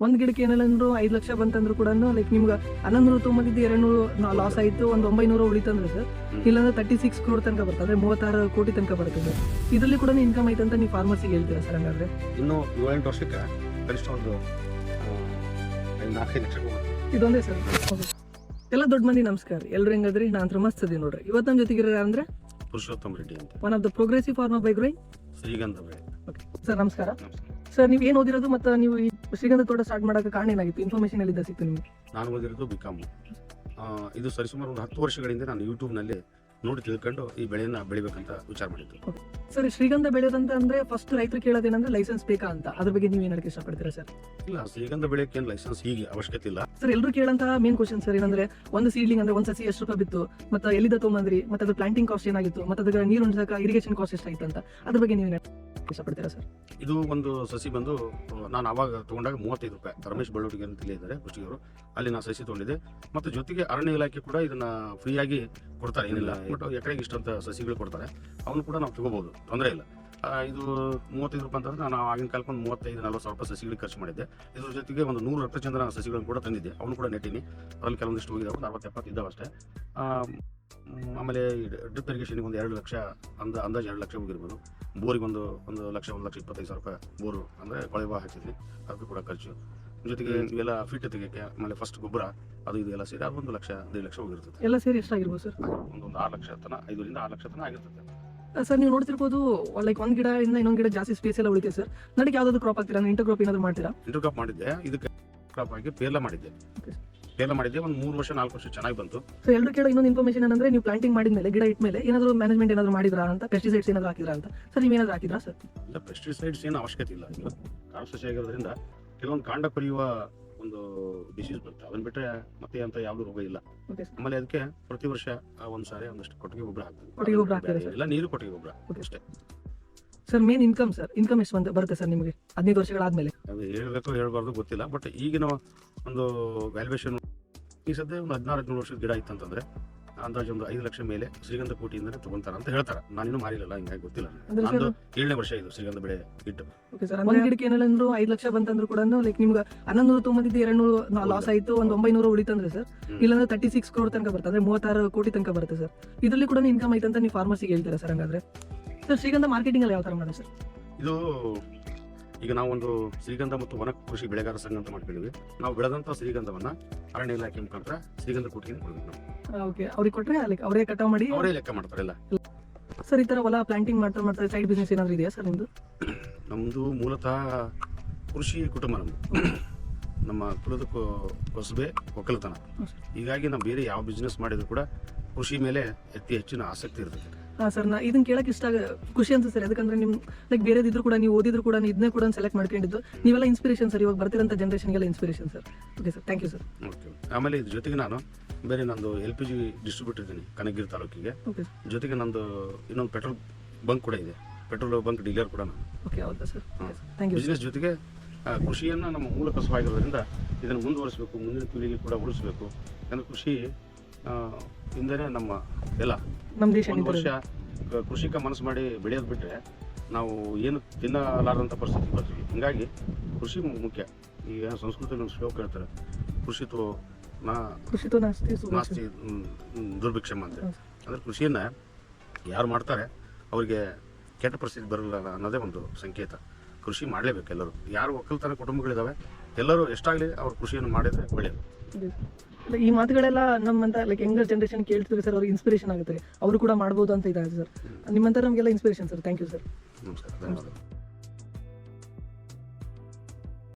ಒಂದು ಗಿಡಕ್ಕೆ ಏನಿಲ್ಲ ಅಂದ್ರು 5 ಲಕ್ಷ ಬಂತಂದ್ರು ಕೂಡ ಲೈಕ್ ನಿಮ್ಗೆ 1100 ತೊಗೊಂಬಂದಿದ್ದು 200 ಲಾಸ್ ಆಯಿತು, ಒಂದು 900 ಉಳಿತಂದ್ರೆ ಸರ್ ಇಲ್ಲಾಂದ್ರೆ 36 crore ತನಕ ಬರ್ತದೆ, ಅಂದರೆ 36 ಕೋಟಿ ತನಕ ಬರ್ತದೆ. ಇದರಲ್ಲಿ ಕೂಡ ಇನ್ಕಮ್ ಐತೆ ಅಂತ ನೀವು ಫಾರ್ಮರ್ಸಿಗೆ ಹೇಳ್ತೀರಾ ಸರ್? ಹಂಗಾದ್ರೆ ಇನ್ನು 7-8 ವರ್ಷಕ್ಕೆ ಕನಿಷ್ಠ ಒಂದು 4-5 ಲಕ್ಷ ಇದೊಂದೇ ಸರ್. ಎಲ್ಲ ದೊಡ್ಡ ಮಂದಿ ನಮಸ್ಕಾರ, ಎಲ್ರು ಹೆಂಗದ್ರಿ? ನಾನು ಮಸ್ತ್ ಅದಿ ನೋಡ್ರಿ. ಇವತ್ತು ನಮ್ಮ ಜೊತೆಗಿರೋ ಅಂದ್ರೆ ಪುರುಷೋತ್ತಮ ರೆಡ್ಡಿ ಅಂತ, one of the progressive farmer by growing ಶ್ರೀಗಂಧ ಬೆಳೆ. ಓಕೆ ಸರ್, ನಮಸ್ಕಾರ ಸರ್. ನೀವು ಏನು ಓದಿರೋದು ಮತ್ತು ನೀವು ಈ ಶ್ರೀಗಂಧ ತೋಟ ಸ್ಟಾರ್ಟ್ ಮಾಡೋಕೆ ಕಾರಣ ಏನಾಗಿತ್ತು? ಇನ್ಫಾರ್ಮೇಷನ್ ಎಲ್ಲಿಂದ ಸಿಕ್ತು ನಿಮಗೆ? ನಾನು ಓದಿರೋದು ಬಿಕಾಮ್. ಇದು ಸರಿಸುಮಾರು ಒಂದು 10 ವರ್ಷಗಳಿಂದ ನಾನು ಯೂಟ್ಯೂಬ್ನಲ್ಲಿ ನೋಡಿ ತಿಳ್ಕೊಂಡು ಈ ಬೆಳೆಯನ್ನು ಬೆಳಿಬೇಕಂತ ವಿಚಾರ ಮಾಡಿದ್ದು. ಸರ್, ಶ್ರೀಗಂಧ ಬೆಳೆಯೋದಂತ ಅಂದ್ರೆ ಫಸ್ಟ್ ರೈತರು ಕೇಳೋದೇನಂದ್ರೆ ಲೈಸೆನ್ಸ್ ಬೇಕಾ ಅಂತ, ಅದ್ರ ಬಗ್ಗೆ ನೀವು ಏನು ಹೇಳಕ್ಕೆ ಇಷ್ಟಪಡ್ತೀರಾ ಸರ್? ಇಲ್ಲ, ಶ್ರೀಗಂಧ ಬೆಳೆಯಕ್ಕೆ ಏನು ಲೈಸೆನ್ಸ್ ಹೀಗೆ ಅವಶ್ಯಕತೆ ಇಲ್ಲ ಸರ್. ಎಲ್ಲರೂ ಕೇಳಂತ ಮೇನ್ ಕ್ವಶನ್ ಸರ್ ಏನಂದ್ರೆ ಒಂದು ಸೀಡ್ಲಿಂಗ್ ಅಂದ್ರೆ ಒಂದು ಸಸಿ ಎಷ್ಟು ರೂಪಾಯಿ ಬಿತ್ತು, ಮತ್ತೆ ಎಲ್ಲಿಂದ ತೊಗೊಂಬಂದ್ರಿ, ಮತ್ತೆ ಅದ್ರ ಪ್ಲಾಂಟಿಂಗ್ ಕಾಸ್ಟ್ ಏನಾಗಿತ್ತು, ಮತ್ತೆ ಅದಕ್ಕೆ ನೀರು ಉಣಿಸಕ ಇರಿಗೇಷನ್ ಕಾಸ್ಟ್ ಎಷ್ಟಾಯ್ತು ಅಂತ, ಅದ್ರ ಬಗ್ಗೆ ನೀವು ಇಷ್ಟಪಡ್ತೀರಾ ಸರ್? ಇದು ಒಂದು ಸಸಿ ಬಂದು ನಾನು ಅವಾಗ ತಗೊಂಡಾಗ 35 ರೂಪಾಯಿ. ರಮೇಶ್ ಬಳ್ಳೋಟಿಗೆ ಅಂತ ಇದ್ದಾರೆ ಕುಷ್ಟಗಿಯವರು, ಅಲ್ಲಿ ನಾನು ಸಸಿ ತೊಗೊಂಡಿದ್ದೆ. ಮತ್ತು ಜೊತೆಗೆ ಅರಣ್ಯ ಇಲಾಖೆ ಕೂಡ ಇದನ್ನ ಫ್ರೀಯಾಗಿ ಕೊಡ್ತಾರೆ, ಏನಿಲ್ಲ ಬಟ್ ಎಕರೆಗೆ ಇಷ್ಟಂತ ಸಸಿಗಳು ಕೊಡ್ತಾರೆ, ಅವನು ಕೂಡ ನಾವು ತಗೋಬಹುದು, ತೊಂದರೆ ಇಲ್ಲ. ಇದು 35 ರೂಪಾಯಿ ಅಂತಂದ್ರೆ ನಾನು ಆಗಿನ ಕಾಲಕ್ಕೆ ಒಂದು 35-40 ಸಾವಿರ ರೂಪಾಯಿ ಸಸಿಗಳಿಗೆ ಖರ್ಚು ಮಾಡಿದ್ದೆ. ಇದ್ರ ಜೊತೆಗೆ ಒಂದು 100 ರಕ್ತಚಂದ್ರನ ಸಸಿಗಳನ್ನು ಕೂಡ ತಂದಿದ್ದೆ, ಅವನು ಕೂಡ ನೆಟ್ಟಿನಿ. ಅದರಲ್ಲಿ ಕೆಲವೊಂದಿಷ್ಟು ಹೋಗಿದ್ದಾವೆ, 60-70 ಇದ್ದಾವೆ ಅಷ್ಟೇ. ಆಮೇಲೆ ಡ್ರಿಪ್ ಇರಿಗೇಷನ್ಗೆ ಒಂದು 2 ಲಕ್ಷ ಅಂದಾಜು 2 ಲಕ್ಷ ಹೋಗಿರ್ಬೋದು. ಬೋರಿಗೆ ಒಂದು 1,25,000 ರೂಪಾಯಿ ಬೋರು ಅಂದರೆ ಕೊಳೆಬಾ ಹಾಕಿದ್ವಿ, ಅದಕ್ಕೂ ಕೂಡ ಖರ್ಚು. ಜೊತೆಗೆ ಇವೆಲ್ಲ ಫಿಟ್ ತೆಗಿಯೋಕ್ಕೆ, ಆಮೇಲೆ ಫಸ್ಟ್ ಗೊಬ್ಬರ ಅದು ಇದು ಎಲ್ಲ ಸೇರಿ ಅದು 1 ಲಕ್ಷ 1.5 ಲಕ್ಷ ಹೋಗಿರ್ತದೆ. ಎಲ್ಲ ಸೇರಿ ಎಷ್ಟಾಗಿರ್ಬೋದು ಸರ್? ಒಂದು 6 ಲಕ್ಷ ತನಕ, 5-6 ಲಕ್ಷ ತನಕ ಆಗಿರ್ತದೆ ಸರ್. ನೀವು ನೋಡ್ತಿರ್ಬೋದು ಲೈಕ್ ಒಂದು ಗಿಡ ಇಂದ ಇನ್ನೊಂದು ಗಿಡ ಜಾಸ್ತಿ ಸ್ಪೇಸ್ ಎಲ್ಲ ಉಳಿತೀವಿ ಸರ್. ನಡಕ್ಕೆ ಯಾವ್ದಾದ್ರು ಕ್ರಾಪ್ ಆಗ್ತೀರಾ? ಇಂಟರ್ ಕ್ರಾಪ್ ಏನಾದ್ರು ಮಾಡ್ತೀರಾ? ಇಂಟರ್ ಕ್ರಾಪ್ ಮಾಡಿದ್ದೆ, ಇದಕ್ಕೆ ಕ್ರಾಪ್ ಆಗಿ ಪೇರ್ಲ ಮಾಡಿದ್ದೆ. ಒಂದು 3 ವರ್ಷ 4 ವರ್ಷ ಚೆನ್ನಾಗಿ ಬಂತು. ಸೊ ಎಲ್ಲರೂ ಕೇಳೋ ಇನ್ನೊಂದು ಇನ್ಫಾರ್ಮೇಷನ್ ಏನಂದ್ರೆ ನೀವು ಪ್ಲಾಂಟಿಂಗ್ ಮಾಡಿದ್ಮೇಲೆ ಗಿಡ ಇಟ್ಮೇಲೆ ಏನಾದ್ರು ಮ್ಯಾನೇಜ್ಮೆಂಟ್ ಏನಾದ್ರು ಮಾಡಿದ್ರಾ ಅಂತ, ಪೆಸ್ಟಿಸೈಡ್ಸ್ ಏನಾದ್ರು ಹಾಕಿದ್ರಾ ಅಂತ? ಸರ್, ನೀವು ಏನಾದ್ರು ಹಾಕಿದ್ರಾ ಸರ್? ಇಲ್ಲ, ಪೆಸ್ಟಿಸೈಡ್ಸ್ ಏನು ಅವಶ್ಯಕತೆ ಇಲ್ಲ. ಈಗ ಕಾಡು ಸಸಿ ಆಗಿರೋದ್ರಿಂದ ಕೆಲವೊಂದು ಕಾಂಡ ಕೊರಿಯುವ ಒಂದು ಡಿಸೀಸ್ ಬರುತ್ತೆ, ಅದನ್ನ ಬಿಟ್ಟರೆ ಮತ್ತೆ ಅಂತ ಯಾವ್ದು ರೋಗ ಇಲ್ಲ. ಆಮೇಲೆ ಅದಕ್ಕೆ ಪ್ರತಿ ವರ್ಷ ಒಂದ್ಸಾರಿ ಒಂದಷ್ಟು ಕೊಟ್ಟಿಗೆ ಗೊಬ್ಬರ ಹಾಕ್ತೀವಿ, ಇಲ್ಲ ನೀರು ಕೊಟ್ಟಿಗೆ ಗೊಬ್ಬರ ಅಷ್ಟೇ. Sir, main income sir, income ಎಷ್ಟು ಬರುತ್ತೆ ಸರ್ ನಿಮಗೆ 15 ವರ್ಷಗಳಾದ್ಮೇಲೆ? ಅದು ಹೇಳ್ಬೇಕು ಹೇಳ್ಬಾರ್ದು ಗೊತ್ತಿಲ್ಲ, ಬಟ್ ಈಗಿನ ಒಂದು ವ್ಯಾಲ್ಯೂಯೇಷನ್ ಈ ಸದ್ಯ ಒಂದು 16-17 ವರ್ಷದ ಗಿಡ ಇತ್ತಂತಂದ್ರೆ ಅಂದಾಜು ಒಂದು 5 ಲಕ್ಷ ಮೇಲೆ ಶ್ರೀಗಂಧ ಕೋಟಿಯಿಂದನೇ ತಗೊಂತಾರ ಅಂತ ಹೇಳ್ತಾರೆ. ನಾನಿನ್ನೂ ಮಾರಿಲ್ಲ, ಹಿಂಗಾಗಿ ಗೊತ್ತಿಲ್ಲ. ನಂದು 7ನೇ ವರ್ಷ ಇದು ಶ್ರೀಗಂಧ ಬೆಳೆ ಇಟ್ಟು. ಒಂದು ಗಿಡಕ್ಕೆ ಏನಿಲ್ಲ ಅಂದ್ರು 5 ಲಕ್ಷ ಬಂತಂದ್ರು ಕೂಡ ಲೈಕ್ ನಿಮ್ಗೆ 1100 ತೊಗೊಂಬಂದಿದ್ದು 200 ಲಾಸ್ ಆಯ್ತು, ಒಂದು 900 ಉಳಿತಂದ್ರೆ ಸರ್ ಇಲ್ಲಾಂದ್ರೆ 36 crore ತನಕ ಬರ್ತದೆ, ಅಂದ್ರೆ 36 ಕೋಟಿ ತನಕ ಬರುತ್ತೆ ಸರ್. ಇದರಲ್ಲಿ ಕೂಡ ಇನ್ಕಮ್ ಐತೆ ಅಂತ ನೀವು ಫಾರ್ಮರ್ಸಿಗೆ ಹೇಳ್ತೀರಾ ಸರ್? ಹಂಗಾದ್ರೆ ಸರ್, ಶ್ರೀಗಂಧ ಮಾರ್ಕೆಟಿಂಗ್ ಅಲ್ಲಿ ಯಾವ ತರ ಮಾಡೋದು ಸರ್? ಇದು ಈಗ ನಾವು ಒಂದು ಶ್ರೀಗಂಧ ಮತ್ತು ವನ ಕೃಷಿ ಬೆಳೆಗಾರ ಸಂಘ ಅಂತ ಮಾಡ್ಕೊಂಡಿದ್ವಿ. ನಾವು ಬೆಳೆದಂತ ಶ್ರೀಗಂಧವನ್ನ ಅರಣ್ಯ ಇಲಾಖೆ ಮುಖಾಂತರ ಶ್ರೀಗಂಧ ಕೋಟಿಗೆ ಕೊಡ್ಬೇಕು ನಾವು. ಓಕೆ, ಅವ್ರಿಗೆ ಕೊಟ್ರೆ ಲೈಕ್ ಅವರೇ ಕಟಾವ್ ಮಾಡಿ ಅವರೇ ಲೆಕ್ಕ ಮಾಡ್ತಾರೆ ಎಲ್ಲ. ಸರ್, ಈ ತರ ಹೊಲ ಪ್ಲಾಂಟಿಂಗ್ ಮಾಡ್ತಾರೆ ಸೈಡ್ ಬಿಸ್ನೆಸ್ ಏನಾದ್ರು ಇದೆಯಾ ಸರ್ ನಿಮ್ದು? ನಮ್ದು ಮೂಲತಃ ಕೃಷಿ ಕುಟುಂಬ. ನಮ್ಮ ಕುಲದ ಹೊಸಬೆ ಒಕ್ಕಲತನ. ಹೀಗಾಗಿ ನಾವು ಬೇರೆ ಯಾವ ಬಿಸ್ನೆಸ್ ಮಾಡಿದ್ರು ಕೂಡ ಕೃಷಿ ಮೇಲೆ ಹೆಚ್ಚಿನ ಆಸಕ್ತಿ ಇರ್ತದೆ. ಹಾಂ ಸರ್, ನಾ ಇದನ್ನ ಕೇಳಕ್ಕೆ ಖುಷಿ ಅಂತ ಸರ್. ಯಾಕಂದ್ರೆ ನಿಮ್ ಲೈಕ್ ಬೇರೆದಿದ್ರು ಕೂಡ ನೀವು ಓದಿದ್ರು ಕೂಡ ಇದನ್ನೇ ಕೂಡ ಸೆಲೆಕ್ಟ್ ಮಾಡ್ಕೊಂಡಿದ್ದು ನೀವೆಲ್ಲ ಇನ್ಸ್ಪಿರೇಷನ್ ಸರ್, ಇವಾಗ ಬರ್ತಿರೋಂಥ ಜನರೇಷನ್ಗೆಲ್ಲ inspiration sir. Okay sir, thank you sir. Okay, ಆಮೇಲೆ ಇದ್ರ ಜೊತೆಗೆ ನಾನು ಬೇರೆ ನಂದು LPG ಡಿಸ್ಟ್ರಿಬ್ಯೂಟರ್ ಇದ್ದೀನಿ ಕನಕಗಿರಿ ತಾಲೂಕಿಗೆ. ಜೊತೆಗೆ ನಂದು ಇನ್ನೊಂದು ಪೆಟ್ರೋಲ್ ಬಂಕ್ ಕೂಡ ಇದೆ, ಪೆಟ್ರೋಲ್ ಬಂಕ್ ಡೀಲರ್ ಕೂಡ ನಾನು. ಓಕೆ, ಹೌದಾ ಸರ್? Thank you. ಬಿಸ್ನೆಸ್ ಜೊತೆಗೆ ಕೃಷಿಯನ್ನು ನಮ್ಮ ಮೂಲ ಕಸುವಾಗಿರೋದ್ರಿಂದ ಇದನ್ನು ಮುಂದುವರಿಸಬೇಕು, ಮುಂದಿನ ಪೀಳಿಗೆ ಕೂಡ ಉಳಿಸಬೇಕು. ಯಾಕಂದ್ರೆ ಕೃಷಿ ಇಂದನೇ ನಮ್ಮ ಎಲ್ಲ. ನಮ್ಮ ದೇಶ ಒಂದು ವರ್ಷ ಕೃಷಿಕ ಮನಸ್ಸು ಮಾಡಿ ಬೆಳೆಯೋದು ಬಿಟ್ಟರೆ ನಾವು ಏನು ತಿನ್ನಲಾರದಂಥ ಪರಿಸ್ಥಿತಿ ಬರ್ತೀವಿ. ಹೀಗಾಗಿ ಕೃಷಿ ಮುಖ್ಯ. ಈಗ ಸಂಸ್ಕೃತದಲ್ಲಿ ಒಂದು ಶ್ಲೋಕ ಹೇಳ್ತಾರೆ, ಕೃಷಿತೋ ನಾಸ್ತಿ ದುರ್ಭಿಕ್ಷಮ ಅಂತ. ಅಂದರೆ ಕೃಷಿಯನ್ನು ಯಾರು ಮಾಡ್ತಾರೆ ಅವರಿಗೆ ಕೆಟ್ಟ ಪರಿಸ್ಥಿತಿ ಬರಲ್ಲ ಅನ್ನೋದೇ ಒಂದು ಸಂಕೇತ. ಕೃಷಿ ಮಾಡಲೇಬೇಕು ಎಲ್ಲರೂ. ಯಾರು ಒಕ್ಕಲ್ತನ ಕುಟುಂಬಗಳಿದ್ದಾವೆ ಎಲ್ಲರೂ ಎಷ್ಟಾಗಲಿ ಅವ್ರು ಕೃಷಿಯನ್ನು ಮಾಡಿದರೆ ಒಳ್ಳೆಯದು. ಈ ಮಾತುಗಳೆಲ್ಲ ನಮ್ಮಂತ ಲೈಕ್ ಯಂಗರ್ ಜನರೇಷನ್ ಕೇಳ್ತಿದ್ರೆ ಸರ್, ಅವ್ರಿಗೆ ಇನ್ಸ್ಪಿರೇಷನ್ ಆಗುತ್ತೆ, ಅವರು ಕೂಡ ಮಾಡ್ಬೋದು ಅಂತ ಇದೆ ಸರ್. ನಿಮ್ಮಂತ ನಮಗೆಲ್ಲ inspiration sir. Thank you sir. ನಮಸ್ಕಾರ, ಧನ್ಯವಾದ.